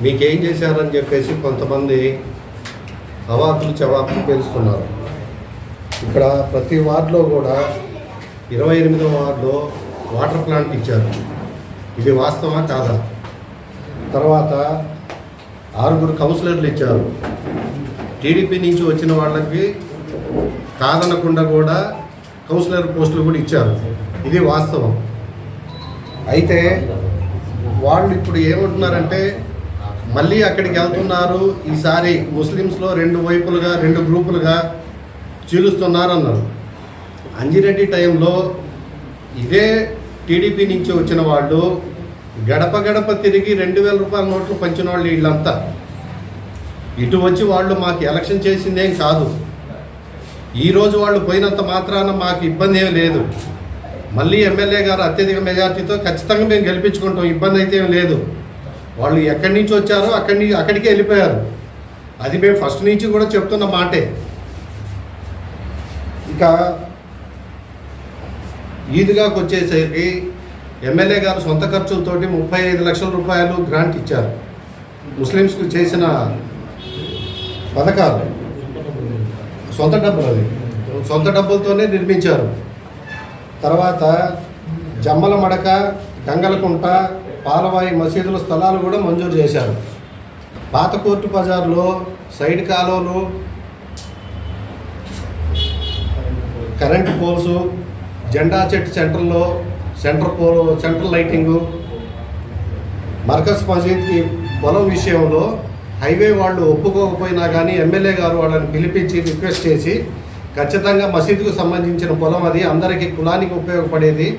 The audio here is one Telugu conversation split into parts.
మీకేం చేశారని చెప్పేసి కొంతమంది అవాకులు చవాకులు పేలుస్తున్నారు. ఇక్కడ ప్రతి వార్డులో కూడా 28వ వార్డులో వాటర్ ప్లాంట్ ఇచ్చారు. ఇది వాస్తవా కాదా? తర్వాత 6 కౌన్సిలర్లు ఇచ్చారు. టీడీపీ నుంచి వచ్చిన వాళ్ళకి కాదనకుండా కూడా కౌన్సిలర్ పోస్టులు కూడా ఇచ్చారు. ఇది వాస్తవం. అయితే వాళ్ళు ఇప్పుడు ఏమంటున్నారంటే మళ్ళీ అక్కడికి వెళ్తున్నారు, ఈసారి ముస్లిమ్స్లో 2 వైపులుగా 2 గ్రూపులుగా చీలుస్తున్నారు అన్నారు. అంజిరెడ్డి టైంలో ఇదే టీడీపీ నుంచి వచ్చిన వాళ్ళు గడప గడప తిరిగి 2,000 రూపాయల నోట్లు పంచిన వాళ్ళు వీళ్ళంతా. ఇటు వచ్చి వాళ్ళు మాకు ఎలక్షన్ చేసిందేం కాదు. ఈరోజు వాళ్ళు పోయినంత మాత్రాన మాకు ఇబ్బంది ఏం లేదు. మళ్ళీ ఎమ్మెల్యే గారు అత్యధిక మెజార్టీతో ఖచ్చితంగా మేము గెలిపించుకుంటాం, ఇబ్బంది అయితే ఏం లేదు. వాళ్ళు ఎక్కడి నుంచి వచ్చారో అక్కడికే వెళ్ళిపోయారు. అది మేము ఫస్ట్ నుంచి కూడా చెప్తున్న మాటే. ఇక ఈద్గాకు వచ్చేసరికి ఎమ్మెల్యే గారు సొంత ఖర్చులతోటి 35 లక్షల రూపాయలు గ్రాంట్ ఇచ్చారు. ముస్లిమ్స్కు చేసిన పథకాలు సొంత డబ్బులు, అది సొంత డబ్బులతోనే నిర్మించారు. తర్వాత జమ్మల మడక, గంగలకుంట, పాలవాయి మసీదుల స్థలాలు కూడా మంజూరు చేశారు. పాత కోర్టు బజార్లో సైడ్ కాలువలు, కరెంటు పోల్సు, జెండా చెట్టు సెంటర్లో సెంట్రల్ లైటింగు, మర్కజ్ మసీద్కి పొలం విషయంలో హైవే వాళ్ళు ఒప్పుకోకపోయినా కానీ ఎమ్మెల్యే గారు వాళ్ళని పిలిపించి రిక్వెస్ట్ చేసి ఖచ్చితంగా మసీదుకు సంబంధించిన పొలం, అది అందరికీ కులానికి ఉపయోగపడేది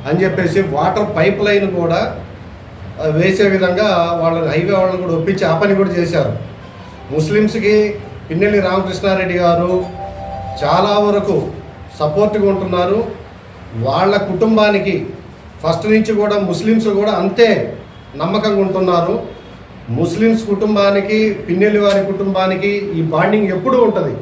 అని చెప్పేసి వాటర్ పైప్ లైన్ కూడా వేసే విధంగా వాళ్ళని హైవే వాళ్ళని కూడా ఒప్పించి ఆ పని కూడా చేశారు. ముస్లిమ్స్కి పిన్నెల్లి రామకృష్ణారెడ్డి గారు చాలా వరకు సపోర్ట్గా ఉంటున్నారు. వాళ్ళ కుటుంబానికి ఫస్ట్ నుంచి కూడా ముస్లిమ్స్ కూడా అంతే నమ్మకంగా ఉంటున్నారు. ముస్లిమ్స్ కుటుంబానికి, పిన్నెల్లి వారి కుటుంబానికి ఈ బాండింగ్ ఎప్పుడూ ఉంటుంది.